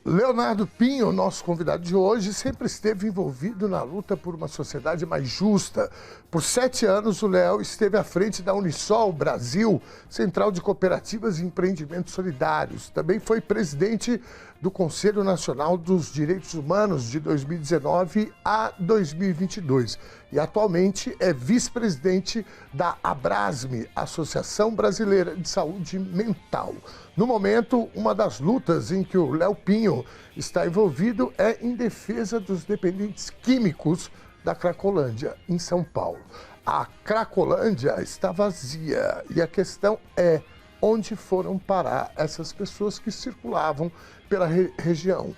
Leonardo Pinho, nosso convidado de hoje, sempre esteve envolvido na luta por uma sociedade mais justa. Por 7 anos, o Léo esteve à frente da Unisol Brasil, Central de Cooperativas e Empreendimentos Solidários. Também foi presidente do Conselho Nacional dos Direitos Humanos de 2019 a 2022. E atualmente é vice-presidente da Abrasme, Associação Brasileira de Saúde Mental. No momento, uma das lutas em que o Léo Pinho está envolvido é em defesa dos dependentes químicos da Cracolândia, em São Paulo. A Cracolândia está vazia e a questão é onde foram parar essas pessoas que circulavam pela região.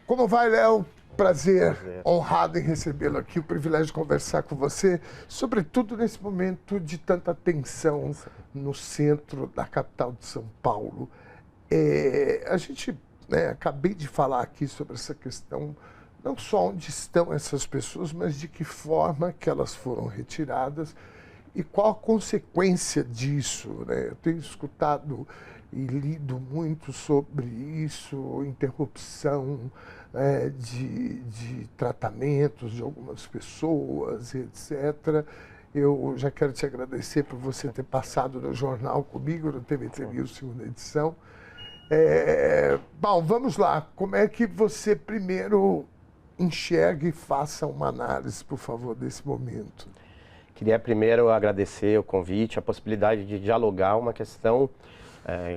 Como vai, Léo? Prazer, honrado em recebê-lo aqui, o privilégio de conversar com você, sobretudo nesse momento de tanta tensão no centro da capital de São Paulo. A gente, acabei de falar aqui sobre essa questão, não só onde estão essas pessoas, mas de que forma que elas foram retiradas e qual a consequência disso, né? Eu tenho escutado e lido muito sobre isso, interrupção de tratamentos de algumas pessoas, etc. Eu já quero te agradecer por você ter passado no jornal comigo, no TVT News, segunda edição. Bom, vamos lá. Como é que você primeiro enxerga e faça uma análise, por favor, desse momento? Queria primeiro agradecer o convite, a possibilidade de dialogar uma questão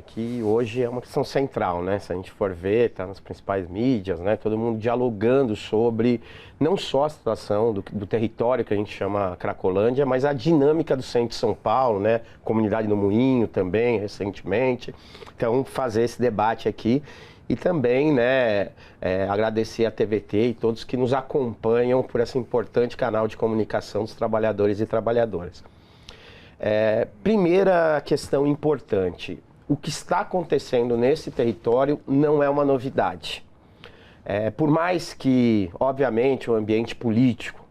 que hoje é uma questão central, né? Se a gente for ver, está nas principais mídias, né? Todo mundo dialogando sobre não só a situação do território que a gente chama Cracolândia, mas a dinâmica do centro de São Paulo, né? Comunidade do Moinho também, recentemente. Então, fazer esse debate aqui e também, agradecer a TVT e todos que nos acompanham por esse importante canal de comunicação dos trabalhadores e trabalhadoras. Primeira questão importante. O que está acontecendo nesse território não é uma novidade. Por mais que, obviamente, o ambiente político,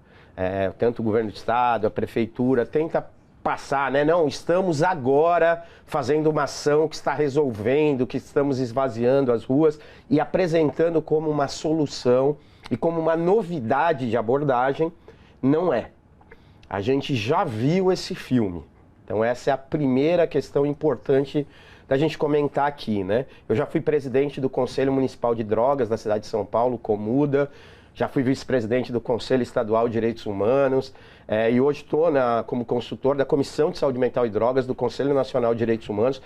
tanto o governo do estado, a prefeitura, tenta passar, não, estamos agora fazendo uma ação que está resolvendo, que estamos esvaziando as ruas e apresentando como uma solução e como uma novidade de abordagem, não é. A gente já viu esse filme. Então essa é a primeira questão importante da gente comentar aqui, né? Eu já fui presidente do Conselho Municipal de Drogas da cidade de São Paulo, Comuda, já fui vice-presidente do Conselho Estadual de Direitos Humanos e hoje estou como consultor da Comissão de Saúde Mental e Drogas do Conselho Nacional de Direitos Humanos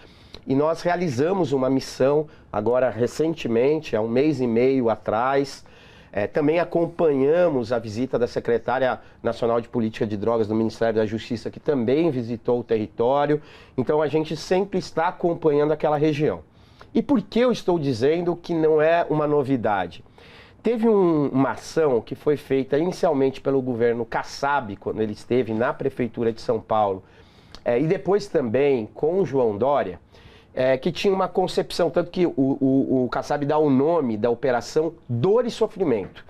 e nós realizamos uma missão agora recentemente, há 1 mês e meio atrás. Também acompanhamos a visita da secretária nacional de política de drogas do Ministério da Justiça, que também visitou o território. Então a gente sempre está acompanhando aquela região. E por que eu estou dizendo que não é uma novidade? Teve uma ação que foi feita inicialmente pelo governo Kassab, quando ele esteve na Prefeitura de São Paulo, e depois também com o João Dória, que tinha uma concepção, tanto que o Kassab dá o nome da operação Dor e Sofrimento.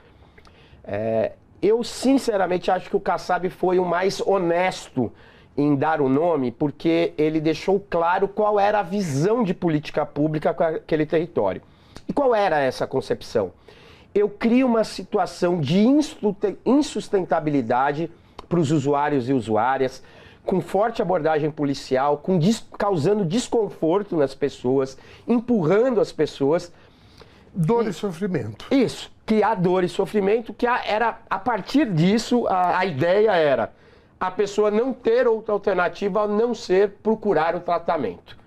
Eu sinceramente acho que o Kassab foi o mais honesto em dar o nome, porque ele deixou claro qual era a visão de política pública com aquele território. E qual era essa concepção? Eu crio uma situação de insustentabilidade para os usuários e usuárias, com forte abordagem policial, causando desconforto nas pessoas, empurrando as pessoas. Dor e sofrimento. Isso, que há dor e sofrimento, a partir disso, a ideia era a pessoa não ter outra alternativa a não ser procurar o tratamento.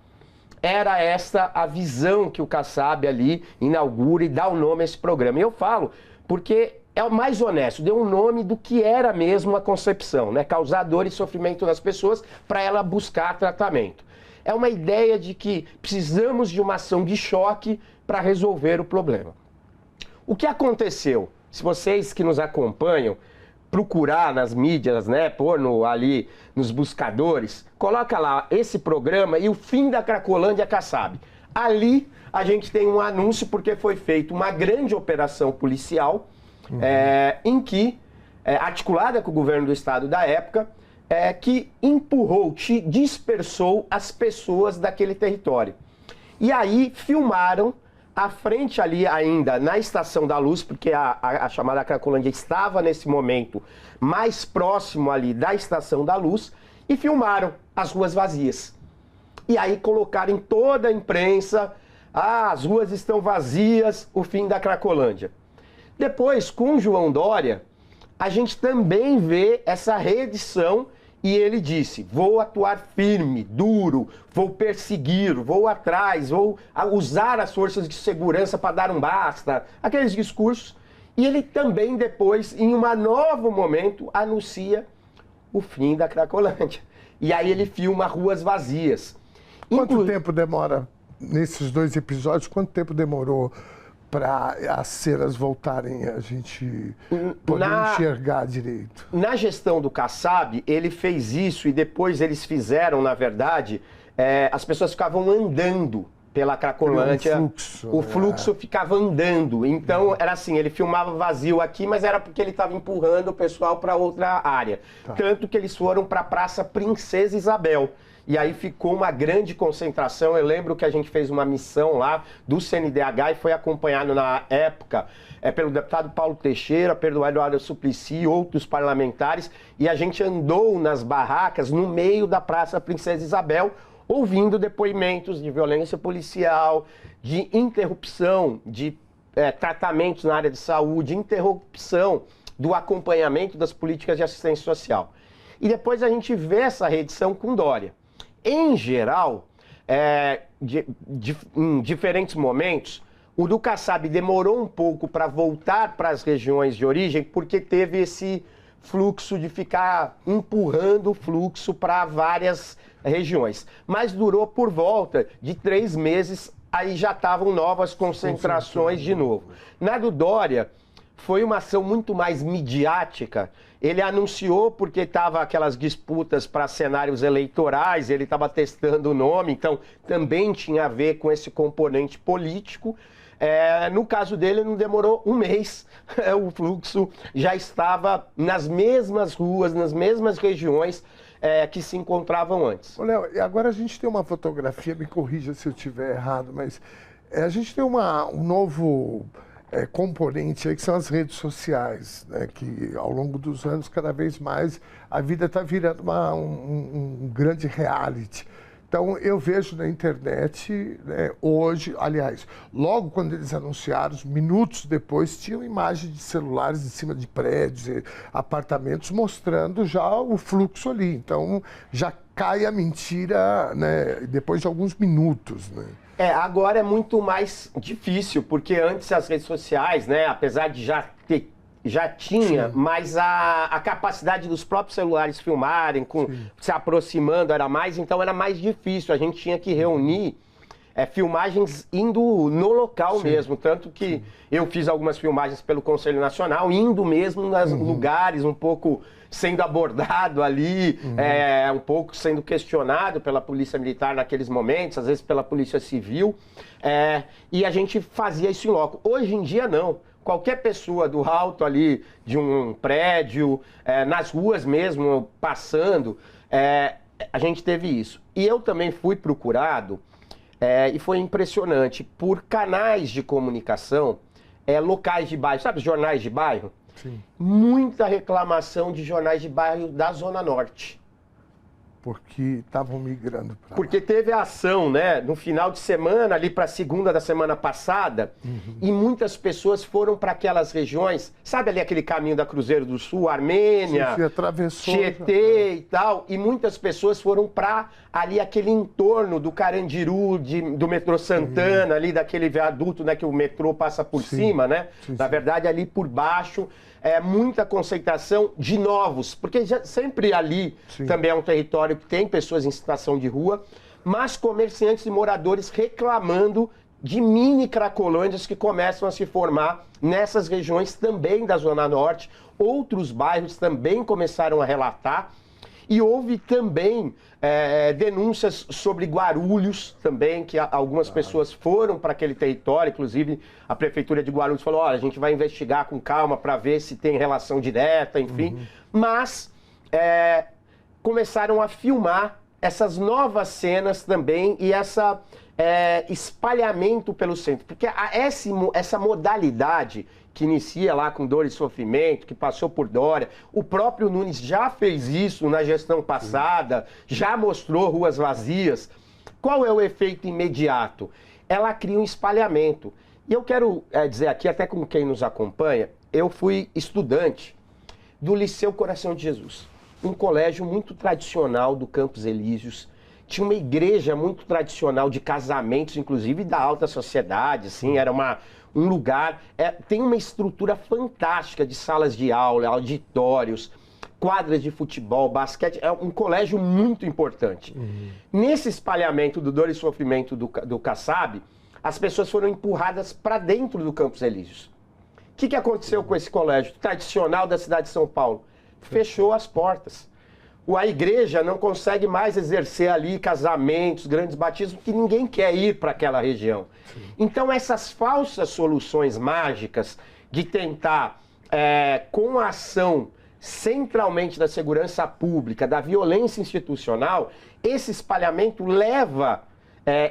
Era esta a visão que o Kassab ali inaugura e dá o nome a esse programa. E eu falo porque é o mais honesto, deu um nome do que era mesmo a concepção, né? Causar dor e sofrimento nas pessoas para ela buscar tratamento. É uma ideia de que precisamos de uma ação de choque para resolver o problema. O que aconteceu? Se vocês que nos acompanham procurar nas mídias, pôr ali nos buscadores, coloca lá esse programa e o fim da Cracolândia Kassab. Ali a gente tem um anúncio porque foi feita uma grande operação policial, em que, articulada com o governo do estado da época, que empurrou, dispersou as pessoas daquele território. E aí filmaram à frente ali ainda, na Estação da Luz, porque a chamada Cracolândia estava nesse momento mais próximo ali da Estação da Luz, e filmaram as ruas vazias. E aí colocaram em toda a imprensa, as ruas estão vazias, o fim da Cracolândia. Depois, com João Dória, a gente também vê essa reedição e ele disse, vou atuar firme, duro, vou perseguir, vou atrás, vou usar as forças de segurança para dar um basta, aqueles discursos. E ele também depois, em um novo momento, anuncia o fim da Cracolândia. E aí ele filma ruas vazias. Quanto tempo demora nesses 2 episódios? Quanto tempo demorou para as cenas voltarem a gente poder enxergar direito? Na gestão do Kassab, ele fez isso e depois eles fizeram, na verdade, as pessoas ficavam andando pela Cracolândia. O fluxo ficava andando. Então, era assim, ele filmava vazio aqui, mas era porque ele estava empurrando o pessoal para outra área. Tá. Tanto que eles foram para a Praça Princesa Isabel. E aí ficou uma grande concentração. Eu lembro que a gente fez uma missão lá do CNDH e foi acompanhado na época pelo deputado Paulo Teixeira, pelo Eduardo Suplicy e outros parlamentares. E a gente andou nas barracas no meio da Praça Princesa Isabel, ouvindo depoimentos de violência policial, de interrupção de tratamentos na área de saúde, interrupção do acompanhamento das políticas de assistência social. E depois a gente vê essa reedição com Dória. Em geral, em diferentes momentos, o do Kassab demorou um pouco para voltar para as regiões de origem, porque teve esse fluxo de ficar empurrando o fluxo para várias regiões. Mas durou por volta de 3 meses, aí já estavam novas concentrações de novo. Na do Dória, foi uma ação muito mais midiática. Ele anunciou porque estava aquelas disputas para cenários eleitorais, ele estava testando o nome, então também tinha a ver com esse componente político. No caso dele, não demorou 1 mês, o fluxo já estava nas mesmas ruas, nas mesmas regiões que se encontravam antes. Ô, Léo, agora a gente tem uma fotografia, me corrija se eu estiver errado, mas a gente tem um novo componente aí que são as redes sociais, né, que ao longo dos anos, cada vez mais, a vida está virando um grande reality. Então, eu vejo na internet, né, hoje, aliás, logo quando eles anunciaram, minutos depois, tinham imagens de celulares em cima de prédios, apartamentos, mostrando já o fluxo ali. Então, já cai a mentira, né, depois de alguns minutos, né? Agora é muito mais difícil, porque antes as redes sociais, né, apesar de já tinha, sim, mas a capacidade dos próprios celulares filmarem, se aproximando era mais, então era mais difícil. A gente tinha que reunir filmagens indo no local, sim, mesmo. Tanto que, sim, eu fiz algumas filmagens pelo Conselho Nacional, indo mesmo nos lugares, um pouco sendo abordado ali, um pouco sendo questionado pela Polícia Militar naqueles momentos, às vezes pela Polícia Civil, e a gente fazia isso em loco. Hoje em dia, não. Qualquer pessoa do alto ali de um prédio, nas ruas mesmo, passando, a gente teve isso. E eu também fui procurado, e foi impressionante, por canais de comunicação, locais de bairro, sabe os jornais de bairro? Sim. Muita reclamação de jornais de bairro da Zona Norte. Porque estavam migrando para lá. Porque teve a ação, né, no final de semana, ali para a segunda da semana passada, e muitas pessoas foram para aquelas regiões, sabe ali aquele caminho da Cruzeiro do Sul, Armênia, sim, atravessou, Tietê e tal, e muitas pessoas foram para ali aquele entorno do Carandiru, do metrô Santana, ali daquele viaduto, né, que o metrô passa por cima, né, na verdade ali por baixo, muita concentração de novos, porque sempre ali, sim, também é um território que tem pessoas em situação de rua, mas comerciantes e moradores reclamando de mini cracolândias que começam a se formar nessas regiões também da Zona Norte. Outros bairros também começaram a relatar. E houve também denúncias sobre Guarulhos também, que algumas pessoas foram para aquele território, inclusive a Prefeitura de Guarulhos falou, olha, a gente vai investigar com calma para ver se tem relação direta, enfim. Mas começaram a filmar essas novas cenas também e essa espalhamento pelo centro. Porque essa modalidade que inicia lá com dor e sofrimento, que passou por Dória, o próprio Nunes já fez isso na gestão passada, já mostrou ruas vazias. Qual é o efeito imediato? Ela cria um espalhamento. E eu quero dizer aqui, até com quem nos acompanha, eu fui estudante do Liceu Coração de Jesus, um colégio muito tradicional do Campos Elíseos. Tinha uma igreja muito tradicional de casamentos, inclusive da alta sociedade, assim, era um lugar, tem uma estrutura fantástica de salas de aula, auditórios, quadras de futebol, basquete, é um colégio muito importante. Nesse espalhamento do dor e sofrimento do Kassab, as pessoas foram empurradas para dentro do Campos Elíseos. O que aconteceu com esse colégio tradicional da cidade de São Paulo? Fechou as portas. A igreja não consegue mais exercer ali casamentos, grandes batismos, porque ninguém quer ir para aquela região. Sim. Então essas falsas soluções mágicas de tentar, com a ação centralmente da segurança pública, da violência institucional, esse espalhamento leva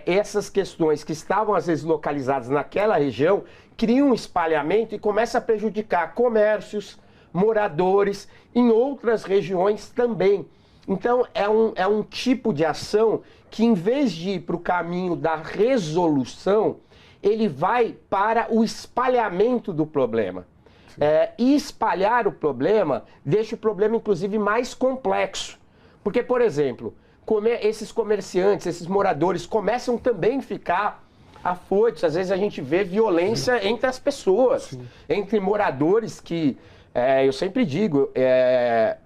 essas questões que estavam às vezes localizadas naquela região, cria um espalhamento e começa a prejudicar comércios, moradores em outras regiões também. Então é um tipo de ação que, em vez de ir para o caminho da resolução, ele vai para o espalhamento do problema. E espalhar o problema deixa o problema, inclusive, mais complexo. Porque, por exemplo, esses comerciantes, esses moradores começam também a ficar afoitos. Às vezes a gente vê violência entre as pessoas, entre moradores que... eu sempre digo,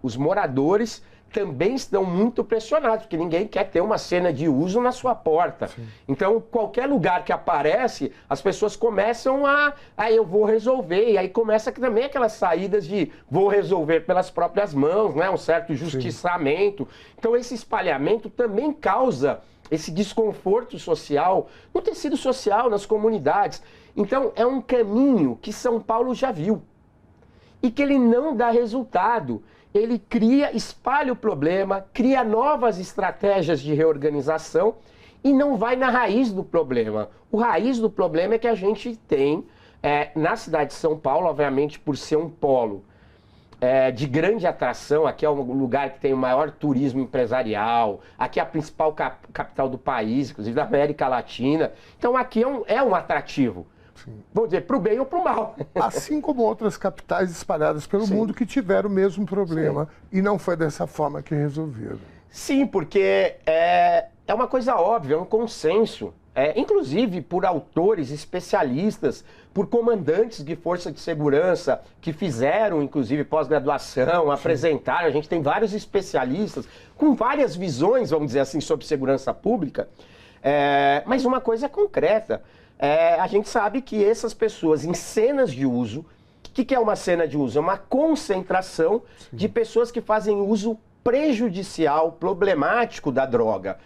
os moradores também estão muito pressionados, porque ninguém quer ter uma cena de uso na sua porta. Sim. Então, qualquer lugar que aparece, as pessoas começam eu vou resolver, e aí começa também aquelas saídas de vou resolver pelas próprias mãos, né? Um certo justiçamento. Sim. Então, esse espalhamento também causa esse desconforto social no tecido social, nas comunidades. Então, é um caminho que São Paulo já viu e que ele não dá resultado. Ele espalha o problema, cria novas estratégias de reorganização e não vai na raiz do problema. O raiz do problema é que a gente tem, na cidade de São Paulo, obviamente por ser um polo de grande atração, aqui é um lugar que tem o maior turismo empresarial, aqui é a principal capital do país, inclusive da América Latina. Então aqui é um atrativo. Sim. Vamos dizer, para o bem ou para o mal. Assim como outras capitais espalhadas pelo mundo que tiveram o mesmo problema e não foi dessa forma que resolveram. Sim, porque é uma coisa óbvia, é um consenso. Inclusive por autores especialistas, por comandantes de força de segurança que fizeram, inclusive, pós-graduação, apresentaram. A gente tem vários especialistas com várias visões, vamos dizer assim, sobre segurança pública. Mas uma coisa é concreta. A gente sabe que essas pessoas em cenas de uso, o que é uma cena de uso? É uma concentração de pessoas que fazem uso prejudicial, problemático da droga.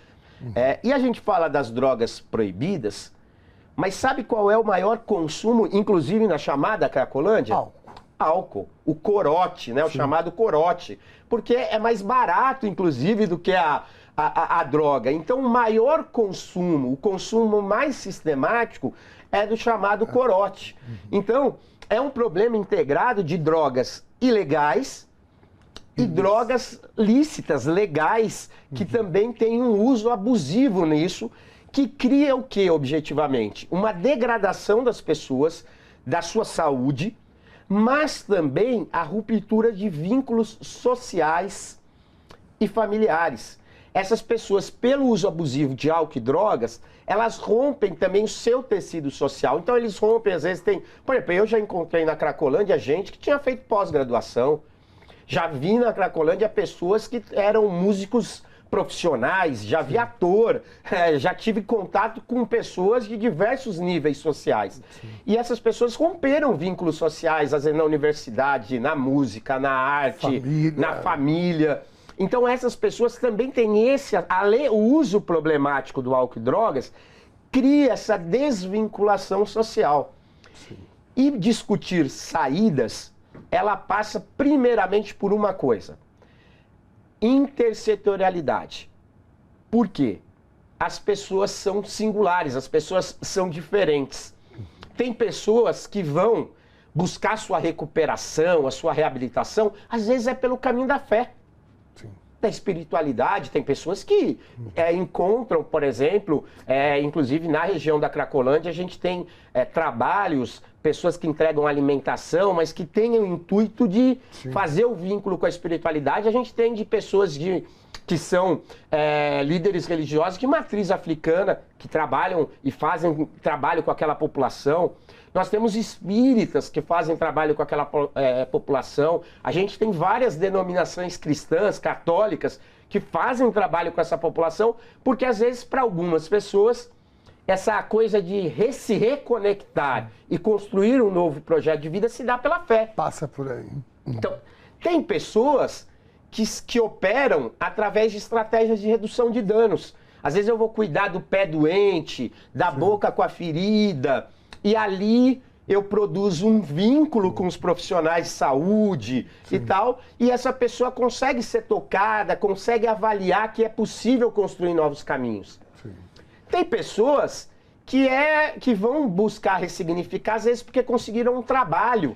E a gente fala das drogas proibidas, mas sabe qual é o maior consumo, inclusive na chamada Cracolândia? Álcool. O corote, né? O chamado corote. Porque é mais barato, inclusive, do que a droga. Então, o maior consumo, o consumo mais sistemático é do chamado corote. Então, é um problema integrado de drogas ilegais e drogas lícitas, legais, que também tem um uso abusivo nisso, que cria o que, objetivamente? Uma degradação das pessoas, da sua saúde, mas também a ruptura de vínculos sociais e familiares. Essas pessoas, pelo uso abusivo de álcool e drogas, elas rompem também o seu tecido social. Então eles rompem, às vezes Por exemplo, eu já encontrei na Cracolândia gente que tinha feito pós-graduação. Já vi na Cracolândia pessoas que eram músicos profissionais, já vi ator, já tive contato com pessoas de diversos níveis sociais. Sim. E essas pessoas romperam vínculos sociais, às vezes na universidade, na música, na arte, na família. Então essas pessoas também têm o uso problemático do álcool e drogas, cria essa desvinculação social. Sim. E discutir saídas, ela passa primeiramente por uma coisa: intersetorialidade. Por quê? As pessoas são singulares, as pessoas são diferentes. Tem pessoas que vão buscar sua recuperação, a sua reabilitação, às vezes é pelo caminho da fé. Sim. Da espiritualidade. Tem pessoas que encontram, por exemplo, inclusive na região da Cracolândia, a gente tem trabalhos, pessoas que entregam alimentação, mas que têm o intuito de fazer o vínculo com a espiritualidade. A gente tem de pessoas que são líderes religiosos de matriz africana, que trabalham e fazem trabalho com aquela população. Nós temos espíritas que fazem trabalho com aquela população. A gente tem várias denominações cristãs, católicas, que fazem trabalho com essa população, porque às vezes para algumas pessoas essa coisa de se reconectar e construir um novo projeto de vida se dá pela fé. Passa por aí. Então, tem pessoas que operam através de estratégias de redução de danos. Às vezes eu vou cuidar do pé doente, da boca com a ferida, e ali eu produzo um vínculo com os profissionais de saúde e tal, e essa pessoa consegue ser tocada, consegue avaliar que é possível construir novos caminhos. Sim. Tem pessoas que vão buscar ressignificar, às vezes porque conseguiram um trabalho.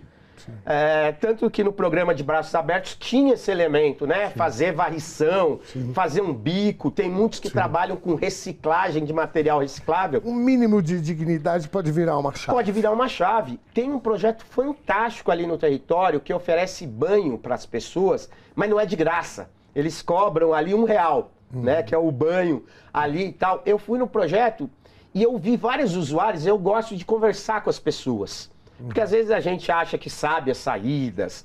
Tanto que no programa de Braços Abertos tinha esse elemento, né? Sim. Fazer varrição, fazer um bico. Tem muitos que trabalham com reciclagem de material reciclável. Um mínimo de dignidade pode virar uma chave. Pode virar uma chave. Tem um projeto fantástico ali no território que oferece banho para as pessoas, mas não é de graça. Eles cobram ali R$1, né? Que é o banho ali e tal. Eu fui no projeto e eu vi vários usuários. Eu gosto de conversar com as pessoas. Porque às vezes a gente acha que sabe as saídas,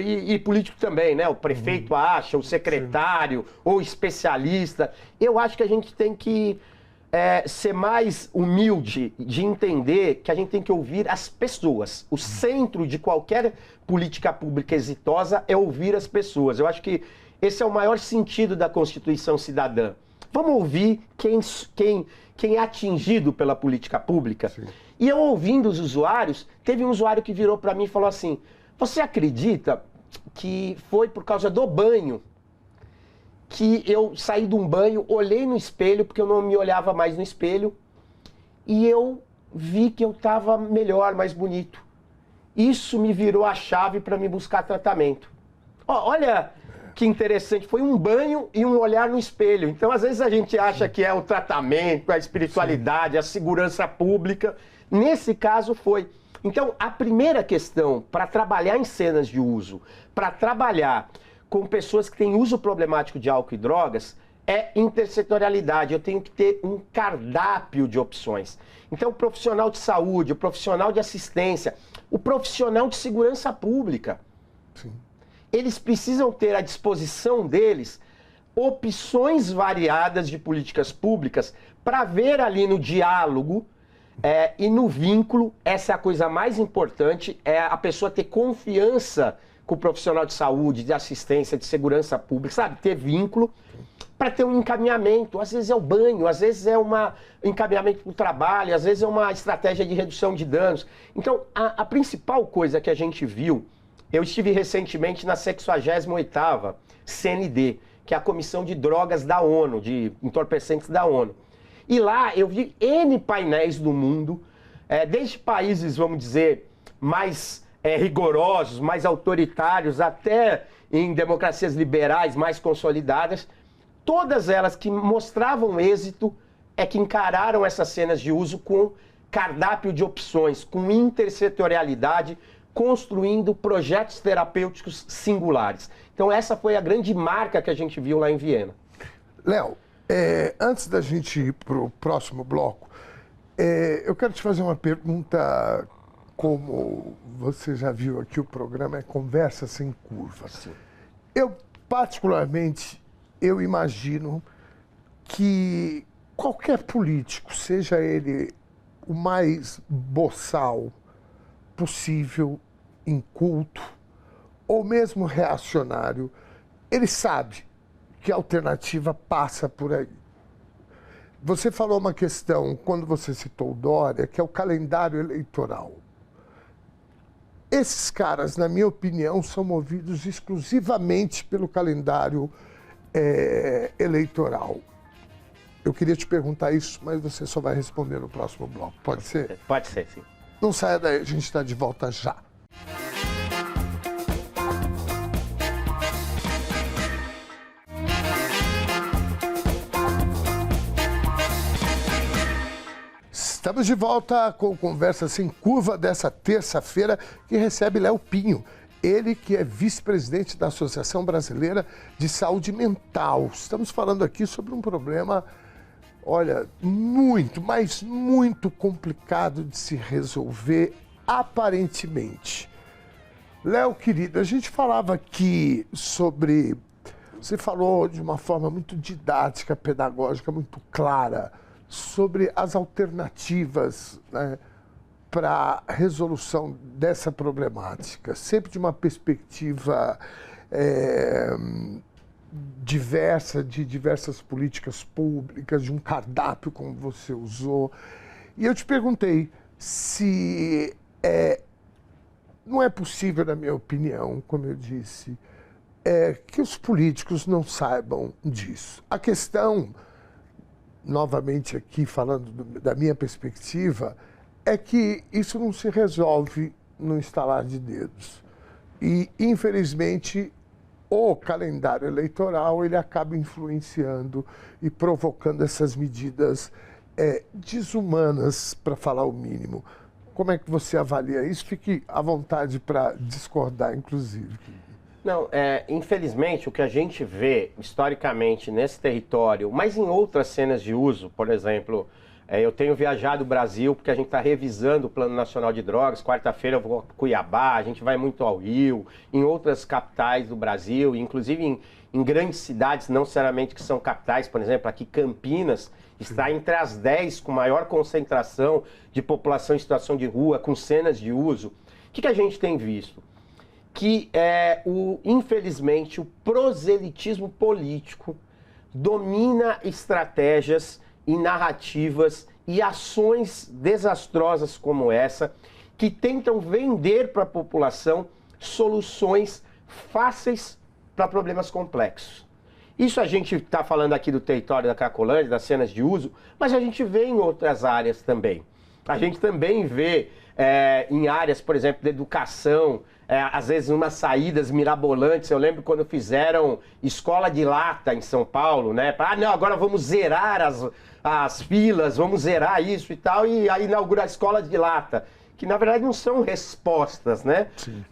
e político também, né? O prefeito acha, o secretário, ou especialista. Eu acho que a gente tem que ser mais humilde de entender que a gente tem que ouvir as pessoas. O centro de qualquer política pública exitosa é ouvir as pessoas. Eu acho que esse é o maior sentido da Constituição Cidadã. Vamos ouvir quem é atingido pela política pública. Sim. E eu ouvindo os usuários, teve um usuário que virou para mim e falou assim: você acredita que foi por causa do banho que eu saí de um banho, olhei no espelho, porque eu não me olhava mais no espelho, e eu vi que eu estava melhor, mais bonito. Isso me virou a chave para me buscar tratamento. Olha que interessante, foi um banho e um olhar no espelho. Então, às vezes a gente acha que é o tratamento, a espiritualidade, a segurança pública. Nesse caso foi. Então, a primeira questão para trabalhar em cenas de uso, para trabalhar com pessoas que têm uso problemático de álcool e drogas, é intersetorialidade. Eu tenho que ter um cardápio de opções. Então, o profissional de saúde, o profissional de assistência, o profissional de segurança pública, eles precisam ter à disposição deles opções variadas de políticas públicas para ver ali no diálogo e no vínculo. Essa é a coisa mais importante, é a pessoa ter confiança com o profissional de saúde, de assistência, de segurança pública, sabe? Ter vínculo para ter um encaminhamento. Às vezes é o banho, às vezes é um encaminhamento para o trabalho, às vezes é uma estratégia de redução de danos. Então, a principal coisa que a gente viu, eu estive recentemente na 68ª CND, que é a Comissão de Drogas da ONU, de entorpecentes da ONU. E lá eu vi N painéis do mundo, desde países, vamos dizer, mais rigorosos, mais autoritários, até em democracias liberais mais consolidadas, todas elas que mostravam êxito que encararam essas cenas de uso com cardápio de opções, com intersetorialidade, construindo projetos terapêuticos singulares. Então essa foi a grande marca que a gente viu lá em Viena. Léo, antes da gente ir para o próximo bloco, eu quero te fazer uma pergunta. Como você já viu aqui, o programa é Conversa Sem Curvas. Sim. Eu, particularmente, eu imagino que qualquer político, seja ele o mais boçal possível, inculto, ou mesmo reacionário, ele sabe que a alternativa passa por aí. Você falou uma questão, quando você citou o Dória, que é o calendário eleitoral. Esses caras, na minha opinião, são movidos exclusivamente pelo calendário eleitoral. Eu queria te perguntar isso, mas você só vai responder no próximo bloco. Pode ser? Pode ser, sim. Não saia daí, a gente está de volta já. Estamos de volta com Conversa Sem Curva dessa terça-feira, que recebe Léo Pinho. Ele que é vice-presidente da Associação Brasileira de Saúde Mental. Estamos falando aqui sobre um problema, olha, muito, mas muito complicado de se resolver aparentemente. Léo, querido, a gente falava aqui sobre... Você falou de uma forma muito didática, pedagógica, muito clara, sobre as alternativas, né, para a resolução dessa problemática, sempre de uma perspectiva diversa, de diversas políticas públicas, de um cardápio, como você usou. E eu te perguntei se não é possível, na minha opinião, como eu disse, que os políticos não saibam disso. A questão, novamente aqui falando da minha perspectiva, é que isso não se resolve no estalar de dedos. E, infelizmente, o calendário eleitoral ele acaba influenciando e provocando essas medidas desumanas, para falar o mínimo. Como é que você avalia isso? Fique à vontade para discordar, inclusive. Não, infelizmente, o que a gente vê historicamente nesse território, mas em outras cenas de uso, por exemplo, eu tenho viajado o Brasil porque a gente está revisando o Plano Nacional de Drogas. Quarta-feira eu vou a Cuiabá, a gente vai muito ao Rio, em outras capitais do Brasil, inclusive em grandes cidades, não necessariamente que são capitais, por exemplo, aqui Campinas está entre as 10 com maior concentração de população em situação de rua, com cenas de uso. O que a gente tem visto? Que, infelizmente, o proselitismo político domina estratégias e narrativas e ações desastrosas como essa, que tentam vender para a população soluções fáceis para problemas complexos. Isso a gente está falando aqui do território da Cracolândia, das cenas de uso, mas a gente vê em outras áreas também. A gente também vê em áreas, por exemplo, de educação, às vezes umas saídas mirabolantes. Eu lembro quando fizeram escola de lata em São Paulo, né? Não, agora vamos zerar as filas, vamos zerar isso e tal, e aí inaugurar a escola de lata, que na verdade não são respostas, né? Sim.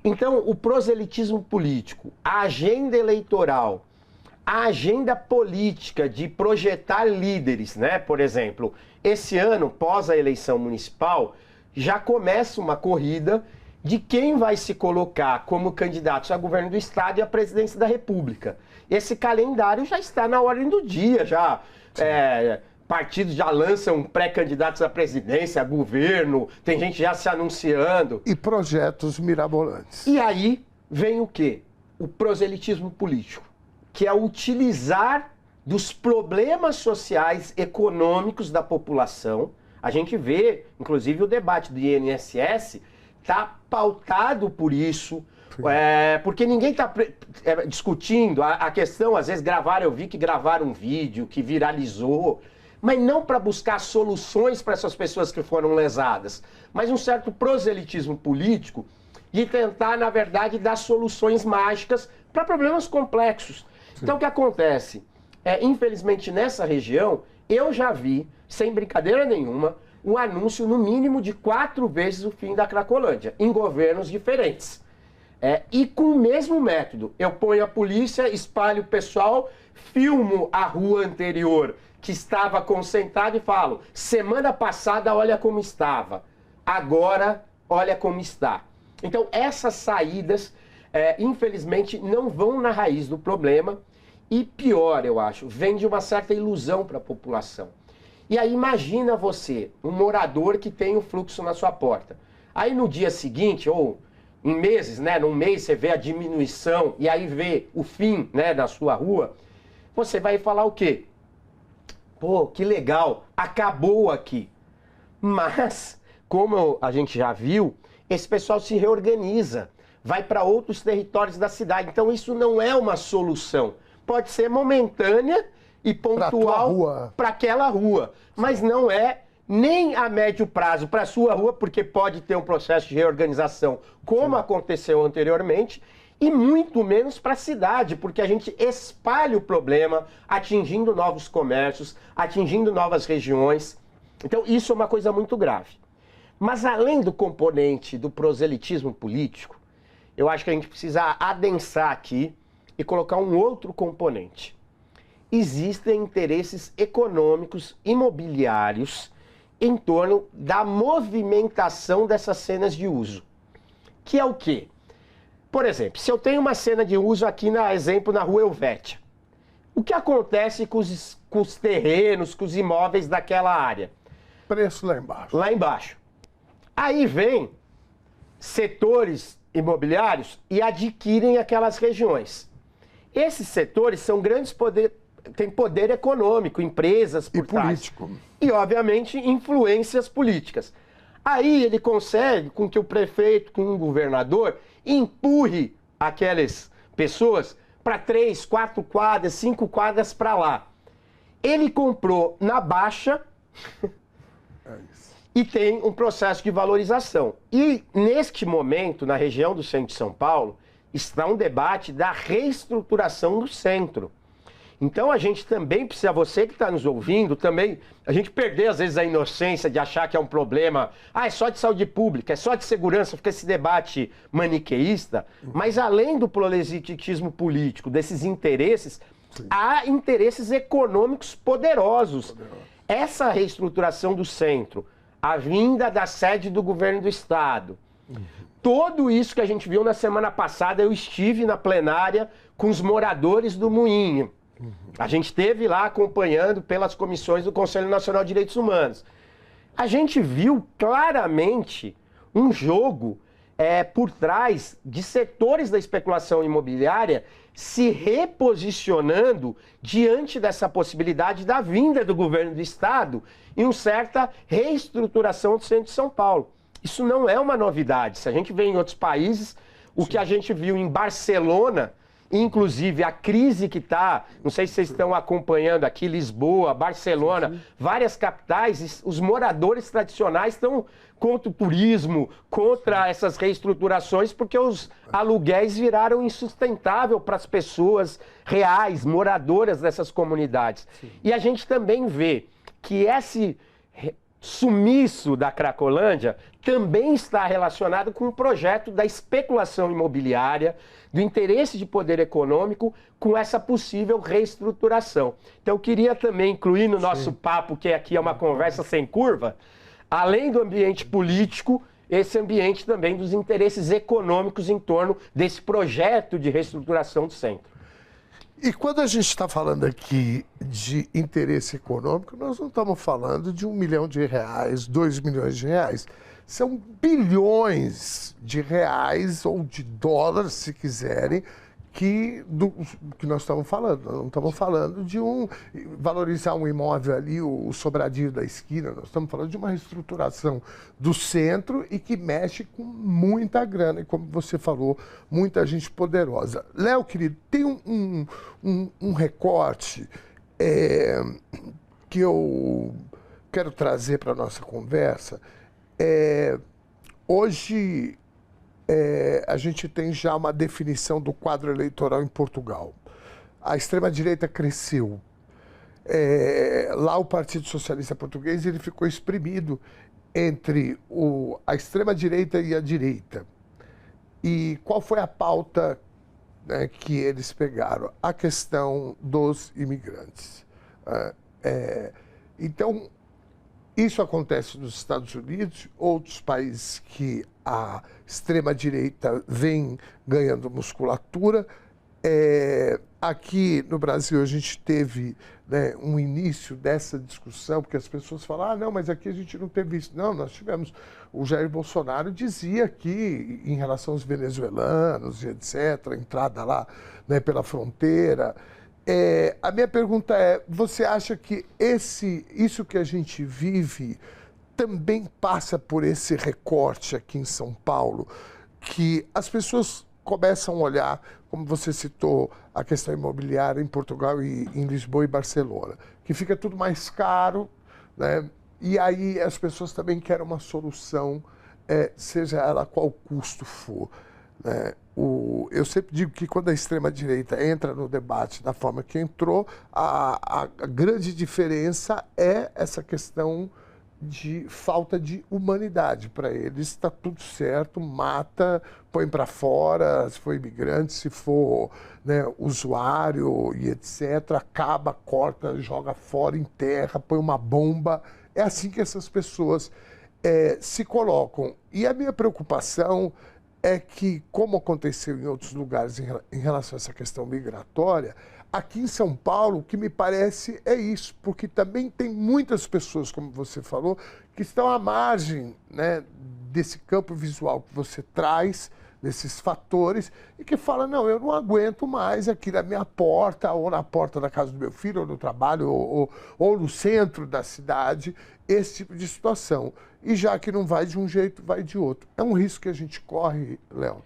Então, o proselitismo político, a agenda eleitoral, a agenda política de projetar líderes, né? Por exemplo, esse ano, pós a eleição municipal, já começa uma corrida de quem vai se colocar como candidatos a governo do estado e à presidência da República. Esse calendário já está na ordem do dia, já partidos já lançam pré-candidatos à presidência, a governo, tem gente já se anunciando. E projetos mirabolantes. E aí vem o quê? O proselitismo político, que é utilizar dos problemas sociais, econômicos da população. A gente vê, inclusive, o debate do INSS está pautado por isso, porque ninguém está discutindo a questão. Às vezes eu vi que gravaram um vídeo que viralizou, mas não para buscar soluções para essas pessoas que foram lesadas, mas um certo proselitismo político de tentar, na verdade, dar soluções mágicas para problemas complexos. Sim. Então, o que acontece? Infelizmente, nessa região, eu já vi, sem brincadeira nenhuma, o anúncio, no mínimo, de 4 vezes o fim da Cracolândia, em governos diferentes. E com o mesmo método. Eu ponho a polícia, espalho o pessoal, filmo a rua anterior que estava concentrada e falo: semana passada, olha como estava. Agora, olha como está. Então, essas saídas, infelizmente, não vão na raiz do problema. E pior, eu acho, vem de uma certa ilusão para a população. E aí imagina você, um morador que tem o fluxo na sua porta. Aí no dia seguinte, ou em meses, né, num mês você vê a diminuição e aí vê o fim, né, da sua rua, você vai falar o quê? Pô, que legal, acabou aqui. Mas, como a gente já viu, esse pessoal se reorganiza, vai para outros territórios da cidade. Então isso não é uma solução. Pode ser momentânea e pontual para aquela rua. Mas não é nem a médio prazo para a sua rua, porque pode ter um processo de reorganização, como aconteceu anteriormente, e muito menos para a cidade, porque a gente espalha o problema, atingindo novos comércios, atingindo novas regiões. Então, isso é uma coisa muito grave. Mas além do componente do proselitismo político, eu acho que a gente precisa adensar aqui e colocar um outro componente. Existem interesses econômicos, imobiliários, em torno da movimentação dessas cenas de uso. Que é o quê? Por exemplo, se eu tenho uma cena de uso aqui, exemplo, na Rua Helvétia, o que acontece com os terrenos, com os imóveis daquela área? Preço lá embaixo. Lá embaixo. Aí vem setores imobiliários e adquirem aquelas regiões. Esses setores são grandes têm poder econômico, empresas por trás. Político. E, obviamente, influências políticas. Aí ele consegue com que o prefeito, com o governador, empurre aquelas pessoas para 3, 4 quadras, 5 quadras para lá. Ele comprou na baixa e tem um processo de valorização. E, neste momento, na região do centro de São Paulo, está um debate da reestruturação do centro. Então a gente também precisa, você que está nos ouvindo, também, a gente perder às vezes a inocência de achar que é um problema, é só de saúde pública, é só de segurança, fica esse debate maniqueísta, mas além do proselitismo político, desses interesses, há interesses econômicos poderosos. Essa reestruturação do centro, a vinda da sede do governo do estado, tudo isso que a gente viu na semana passada, eu estive na plenária com os moradores do Moinho. A gente esteve lá acompanhando pelas comissões do Conselho Nacional de Direitos Humanos. A gente viu claramente um jogo por trás de setores da especulação imobiliária se reposicionando diante dessa possibilidade da vinda do governo do estado e uma certa reestruturação do centro de São Paulo. Isso não é uma novidade. Se a gente vê em outros países, o que a gente viu em Barcelona, inclusive a crise que está, não sei se vocês estão acompanhando aqui, Lisboa, Barcelona, várias capitais, os moradores tradicionais estão contra o turismo, contra essas reestruturações, porque os aluguéis viraram insustentável para as pessoas reais, moradoras dessas comunidades. E a gente também vê que esse sumiço da Cracolândia também está relacionado com o projeto da especulação imobiliária, do interesse de poder econômico com essa possível reestruturação. Então eu queria também incluir no nosso papo, que aqui é uma conversa sem curva, além do ambiente político, esse ambiente também dos interesses econômicos em torno desse projeto de reestruturação do centro. E quando a gente está falando aqui de interesse econômico, nós não estamos falando de R$1 milhão, R$2 milhões. São bilhões de reais ou de dólares, se quiserem, que nós estamos falando. Nós não estamos falando de valorizar um imóvel ali, o sobradinho da esquina. Nós estamos falando de uma reestruturação do centro e que mexe com muita grana. E como você falou, muita gente poderosa. Léo, querido, tem um recorte que eu quero trazer para a nossa conversa. Hoje, a gente tem já uma definição do quadro eleitoral em Portugal. A extrema-direita cresceu. Lá o Partido Socialista Português ele ficou espremido entre a extrema-direita e a direita. E qual foi a pauta, né, que eles pegaram? A questão dos imigrantes. Então, isso acontece nos Estados Unidos, outros países que a extrema-direita vem ganhando musculatura. Aqui no Brasil a gente teve, né, um início dessa discussão, porque as pessoas falam, não, mas aqui a gente não teve isso. Não, nós tivemos. O Jair Bolsonaro dizia que, em relação aos venezuelanos e etc., a entrada lá, né, pela fronteira. A minha pergunta é, você acha que isso que a gente vive também passa por esse recorte aqui em São Paulo, que as pessoas começam a olhar, como você citou, a questão imobiliária em Portugal e em Lisboa e Barcelona, que fica tudo mais caro, né? E aí as pessoas também querem uma solução, seja ela qual custo for, né? Eu sempre digo que quando a extrema-direita entra no debate da forma que entrou, a grande diferença é essa questão de falta de humanidade. Para eles está tudo certo, mata, põe para fora, se for imigrante, se for, né, usuário e etc., acaba, corta, joga fora, enterra, põe uma bomba. É assim que essas pessoas se colocam. E a minha preocupação é que, como aconteceu em outros lugares em relação a essa questão migratória, aqui em São Paulo, o que me parece é isso, porque também tem muitas pessoas, como você falou, que estão à margem, né, desse campo visual que você traz, desses fatores, e que falam, não, eu não aguento mais aqui na minha porta, ou na porta da casa do meu filho, ou no trabalho, ou no centro da cidade, esse tipo de situação. E já que não vai de um jeito, vai de outro. É um risco que a gente corre, Léo.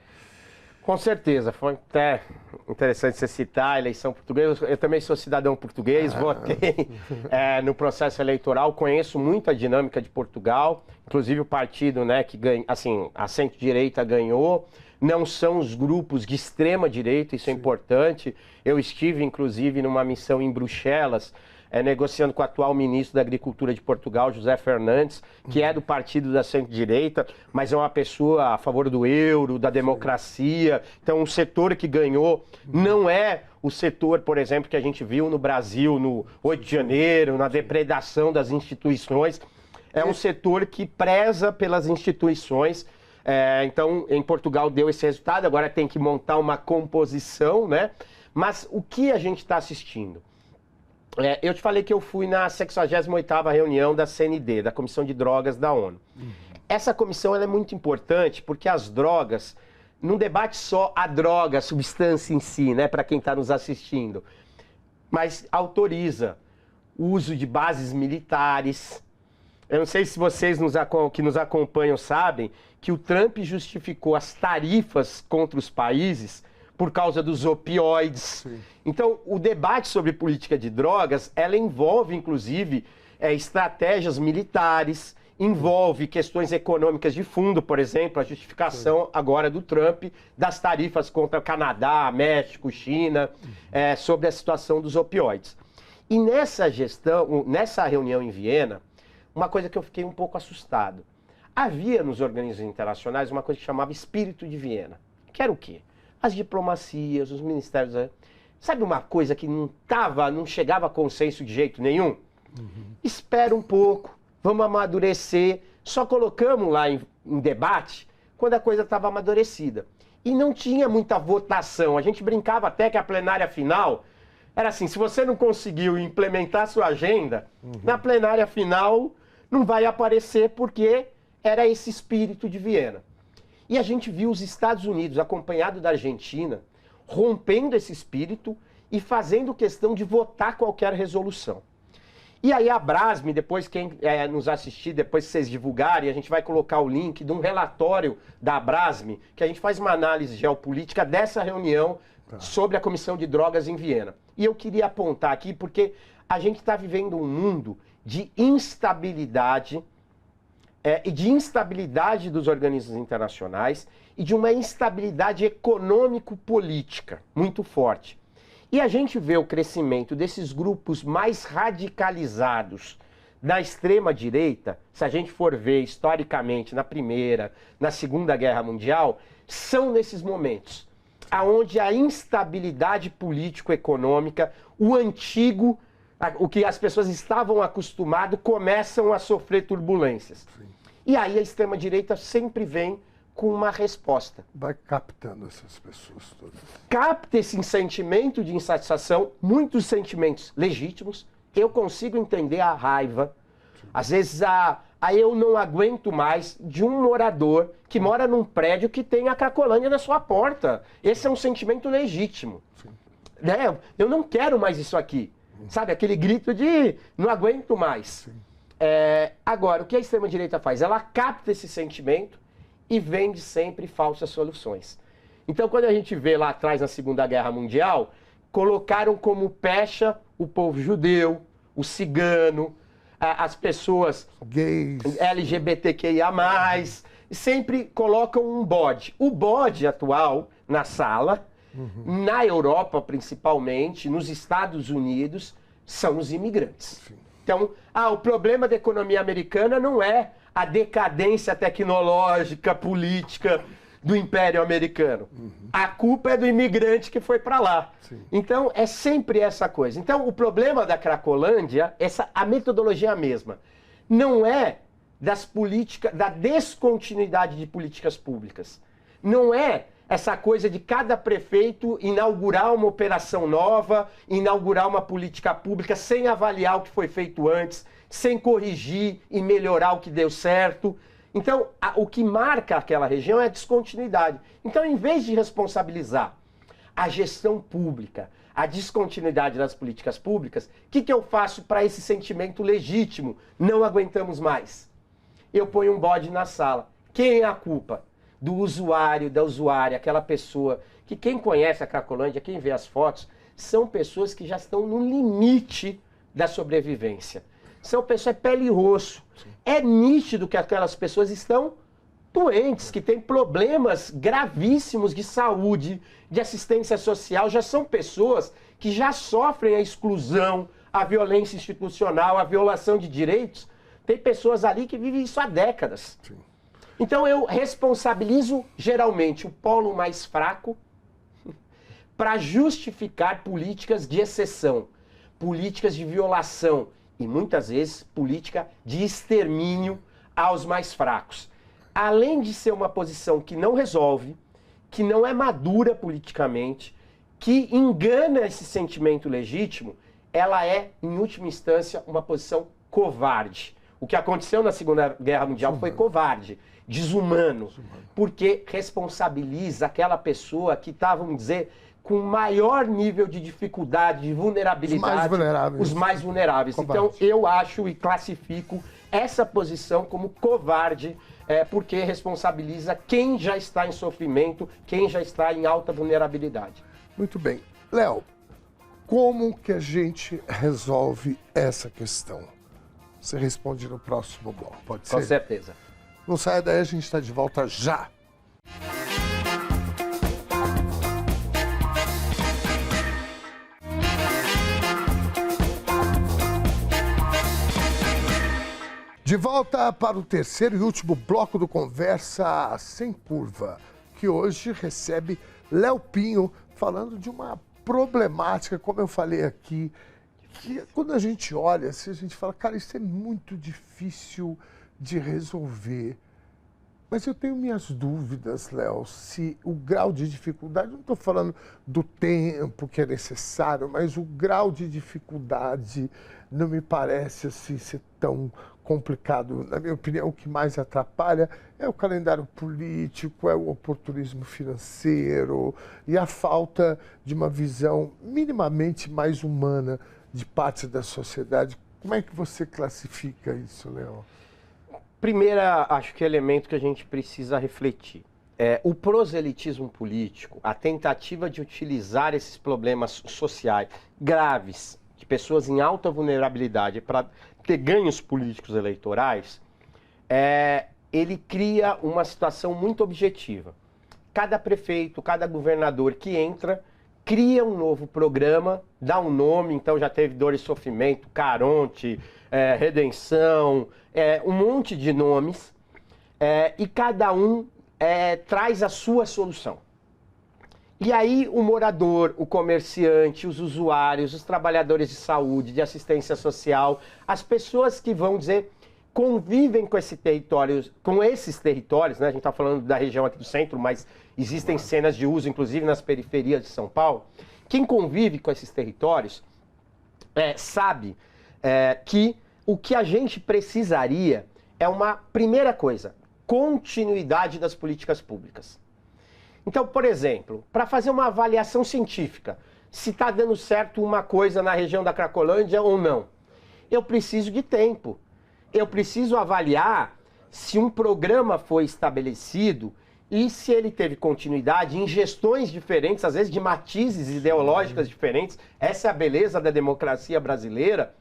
Com certeza, foi até interessante você citar a eleição portuguesa. Eu também sou cidadão português, votei no processo eleitoral, conheço muito a dinâmica de Portugal, inclusive o partido, né, que ganha, assim, a centro-direita ganhou, não são os grupos de extrema-direita, isso é importante. Eu estive, inclusive, numa missão em Bruxelas, negociando com o atual ministro da Agricultura de Portugal, José Fernandes, que é do partido da centro-direita, mas é uma pessoa a favor do euro, da democracia. Então, o setor que ganhou não é o setor, por exemplo, que a gente viu no Brasil, no 8 de janeiro, na depredação das instituições. É um setor que preza pelas instituições. Então, em Portugal deu esse resultado, agora tem que montar uma composição, né? Mas o que a gente está assistindo? Eu te falei que eu fui na 68ª reunião da CND, da Comissão de Drogas da ONU. Essa comissão ela é muito importante porque as drogas, não debate só a droga, a substância em si, né, para quem está nos assistindo, mas autoriza o uso de bases militares. Eu não sei se vocês que nos acompanham sabem que o Trump justificou as tarifas contra os países por causa dos opioides. Sim. Então, o debate sobre política de drogas, ela envolve, inclusive, estratégias militares, envolve questões econômicas de fundo, por exemplo, a justificação agora do Trump das tarifas contra o Canadá, México, China, sobre a situação dos opioides. E nessa reunião em Viena, uma coisa que eu fiquei um pouco assustado. Havia nos organismos internacionais uma coisa que chamava espírito de Viena, que era o quê? As diplomacias, os ministérios... Sabe uma coisa que não chegava a consenso de jeito nenhum? Espera um pouco, vamos amadurecer. Só colocamos lá em debate quando a coisa estava amadurecida. E não tinha muita votação. A gente brincava até que a plenária final era assim, se você não conseguiu implementar a sua agenda, na plenária final não vai aparecer porque era esse espírito de Viena. E a gente viu os Estados Unidos, acompanhado da Argentina, rompendo esse espírito e fazendo questão de votar qualquer resolução. E aí a Abrasme, depois quem nos assistir, depois que vocês divulgarem, a gente vai colocar o link de um relatório da Abrasme, que a gente faz uma análise geopolítica dessa reunião sobre a Comissão de Drogas em Viena. E eu queria apontar aqui porque a gente está vivendo um mundo de instabilidade, e de instabilidade dos organismos internacionais e de uma instabilidade econômico-política muito forte. E a gente vê o crescimento desses grupos mais radicalizados da extrema-direita, se a gente for ver historicamente na Primeira, na Segunda Guerra Mundial, são nesses momentos onde a instabilidade político-econômica, o antigo, o que as pessoas estavam acostumadas, começam a sofrer turbulências. Sim. E aí a extrema-direita sempre vem com uma resposta. Vai captando essas pessoas todas. Capta esse sentimento de insatisfação, muitos sentimentos legítimos. Eu consigo entender a raiva, às vezes a eu não aguento mais de um morador que mora num prédio que tem a Cracolândia na sua porta. Esse é um sentimento legítimo. Né? Eu não quero mais isso aqui. Sabe, aquele grito de não aguento mais. Agora, o que a extrema-direita faz? Ela capta esse sentimento e vende sempre falsas soluções. Então, quando a gente vê lá atrás, na Segunda Guerra Mundial, colocaram como pecha o povo judeu, o cigano, as pessoas gays, LGBTQIA+, sempre colocam um bode. O bode atual na sala, na Europa principalmente, nos Estados Unidos, são os imigrantes. Sim. Então, o problema da economia americana não é a decadência tecnológica, política do Império Americano. A culpa é do imigrante que foi para lá. Sim. Então, é sempre essa coisa. Então, o problema da Cracolândia, a metodologia é a mesma. Não é da descontinuidade de políticas públicas. Não é essa coisa de cada prefeito inaugurar uma operação nova, inaugurar uma política pública sem avaliar o que foi feito antes, sem corrigir e melhorar o que deu certo. Então, o que marca aquela região é a descontinuidade. Então, em vez de responsabilizar a gestão pública, a descontinuidade das políticas públicas, o que eu faço para esse sentimento legítimo? Não aguentamos mais. Eu ponho um bode na sala. Quem é a culpa? Do usuário, da usuária, aquela pessoa que quem conhece a Cracolândia, quem vê as fotos, são pessoas que já estão no limite da sobrevivência. São pessoas pele e rosto. Sim. É nítido que aquelas pessoas estão doentes, que têm problemas gravíssimos de saúde, de assistência social, já são pessoas que já sofrem a exclusão, a violência institucional, a violação de direitos. Tem pessoas ali que vivem isso há décadas. Sim. Então eu responsabilizo geralmente o polo mais fraco para justificar políticas de exceção, políticas de violação e muitas vezes política de extermínio aos mais fracos. Além de ser uma posição que não resolve, que não é madura politicamente, que engana esse sentimento legítimo, ela é, em última instância, uma posição covarde. O que aconteceu na Segunda Guerra Mundial foi covarde, desumano, porque responsabiliza aquela pessoa que está, vamos dizer, com maior nível de dificuldade, de vulnerabilidade, os mais vulneráveis. Covarde. Então, eu acho e classifico essa posição como covarde, porque responsabiliza quem já está em sofrimento, quem já está em alta vulnerabilidade. Muito bem. Léo, como que a gente resolve essa questão? Você responde no próximo bloco, pode ser? Com certeza. Não saia daí, a gente está de volta já. De volta para o terceiro e último bloco do Conversa Sem Curva, que hoje recebe Léo Pinho, falando de uma problemática, como eu falei aqui, que quando a gente olha, assim, a gente fala, cara, isso é muito difícil de resolver. Mas eu tenho minhas dúvidas, Léo, se o grau de dificuldade, não estou falando do tempo que é necessário, mas o grau de dificuldade não me parece assim ser tão complicado. Na minha opinião, o que mais atrapalha é o calendário político, é o oportunismo financeiro e a falta de uma visão minimamente mais humana de parte da sociedade. Como é que você classifica isso, Léo? Primeira, acho que elemento que a gente precisa refletir é o proselitismo político, a tentativa de utilizar esses problemas sociais graves, de pessoas em alta vulnerabilidade, para ter ganhos políticos eleitorais, ele cria uma situação muito objetiva. Cada prefeito, cada governador que entra, cria um novo programa, dá um nome, então já teve Dor e Sofrimento, Caronte, Redenção, um monte de nomes, e cada um traz a sua solução. E aí o morador, o comerciante, os usuários, os trabalhadores de saúde, de assistência social, as pessoas que vão dizer, convivem com esses territórios, né? A gente está falando da região aqui do centro, mas existem cenas de uso, inclusive nas periferias de São Paulo. Quem convive com esses territórios sabe que o que a gente precisaria é uma primeira coisa, continuidade das políticas públicas. Então, por exemplo, para fazer uma avaliação científica, se está dando certo uma coisa na região da Cracolândia ou não, eu preciso de tempo. Eu preciso avaliar se um programa foi estabelecido e se ele teve continuidade em gestões diferentes, às vezes de matizes ideológicas diferentes, essa é a beleza da democracia brasileira,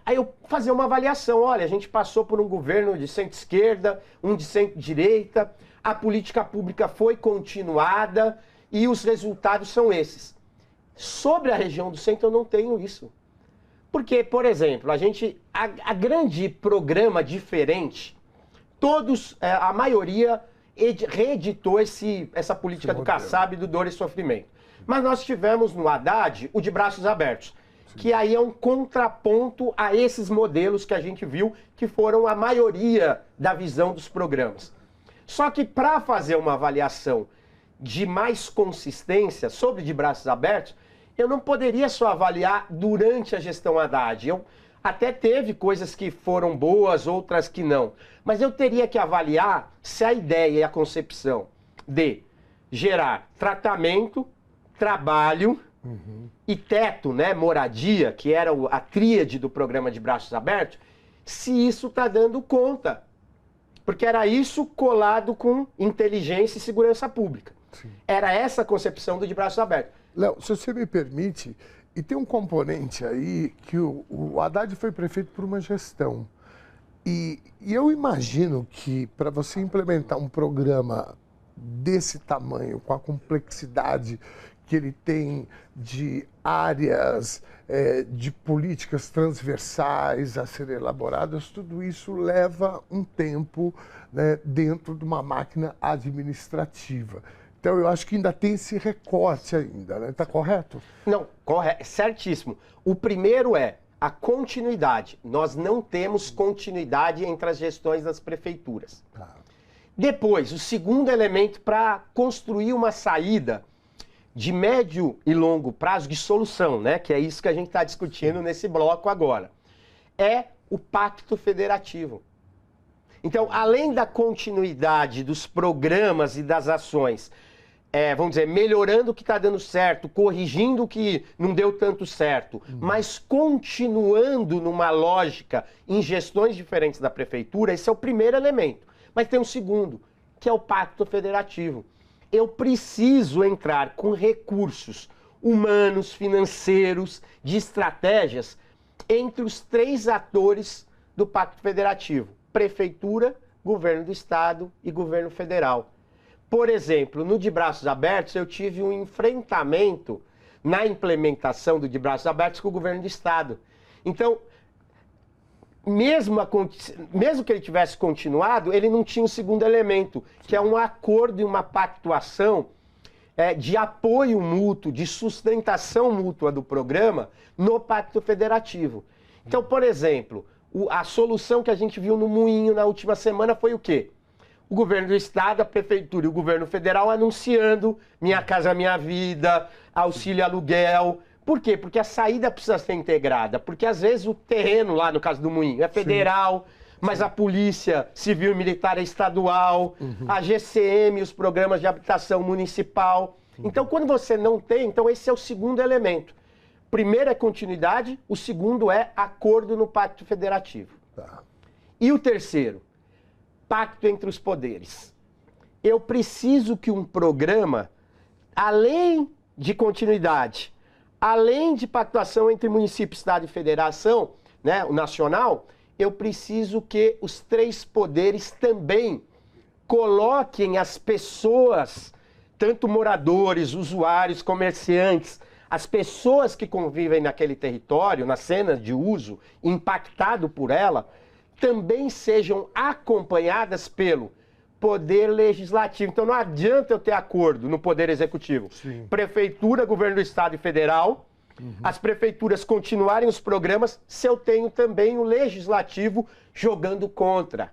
aí eu fazer uma avaliação. Olha, a gente passou por um governo de centro-esquerda, um de centro-direita, a política pública foi continuada e os resultados são esses. Sobre a região do centro eu não tenho isso. Porque, por exemplo, a grande programa diferente, todos, a maioria reeditou essa política do Kassab, do dor e sofrimento. Mas nós tivemos no Haddad o de braços abertos, que aí é um contraponto a esses modelos que a gente viu, que foram a maioria da visão dos programas. Só que para fazer uma avaliação de mais consistência sobre de braços abertos, eu não poderia só avaliar durante a gestão Haddad. Eu até teve coisas que foram boas, outras que não. Mas eu teria que avaliar se a ideia e a concepção de gerar tratamento, trabalho e teto, né, moradia, que era a tríade do programa de braços abertos, se isso está dando conta. Porque era isso colado com inteligência e segurança pública. Sim. Era essa a concepção do de braços abertos. Léo, se você me permite, e tem um componente aí que o Haddad foi prefeito por uma gestão. E eu imagino que para você implementar um programa desse tamanho, com a complexidade que ele tem de áreas, de políticas transversais a serem elaboradas, tudo isso leva um tempo, né, dentro de uma máquina administrativa. Então, eu acho que ainda tem esse recorte ainda, né? Está correto? Não, correto, certíssimo. O primeiro é a continuidade. Nós não temos continuidade entre as gestões das prefeituras. Depois, o segundo elemento para construir uma saída de médio e longo prazo de solução, né? Que é isso que a gente está discutindo nesse bloco agora. É o pacto federativo. Então, além da continuidade dos programas e das ações, vamos dizer, melhorando o que está dando certo, corrigindo o que não deu tanto certo, mas continuando numa lógica em gestões diferentes da prefeitura, esse é o primeiro elemento. Mas tem um segundo, que é o pacto federativo. Eu preciso entrar com recursos humanos, financeiros, de estratégias, entre os três atores do pacto federativo: prefeitura, governo do estado e governo federal. Por exemplo, no de braços abertos, eu tive um enfrentamento na implementação do de braços abertos com o governo do estado. Então, mesmo que ele tivesse continuado, ele não tinha o segundo elemento, que é um acordo e uma pactuação de apoio mútuo, de sustentação mútua do programa no pacto federativo. Então, por exemplo, a solução que a gente viu no Moinho na última semana foi o quê? O governo do estado, a prefeitura e o governo federal anunciando Minha Casa Minha Vida, auxílio aluguel. Por quê? Porque a saída precisa ser integrada. Porque às vezes o terreno lá, no caso do Moinho, é federal, mas a polícia civil e militar é estadual, a GCM, os programas de habitação municipal. Então, quando você não tem, então esse é o segundo elemento. Primeiro é continuidade, o segundo é acordo no pacto federativo. Tá. E o terceiro? Pacto entre os poderes. Eu preciso que um programa, além de continuidade, além de pactuação entre município, estado e federação, né, o nacional, eu preciso que os três poderes também coloquem as pessoas, tanto moradores, usuários, comerciantes, as pessoas que convivem naquele território, na cena de uso, impactado por ela, também sejam acompanhadas pelo poder legislativo. Então não adianta eu ter acordo no poder executivo. Sim. Prefeitura, governo do estado e federal, as prefeituras continuarem os programas, se eu tenho também o legislativo jogando contra.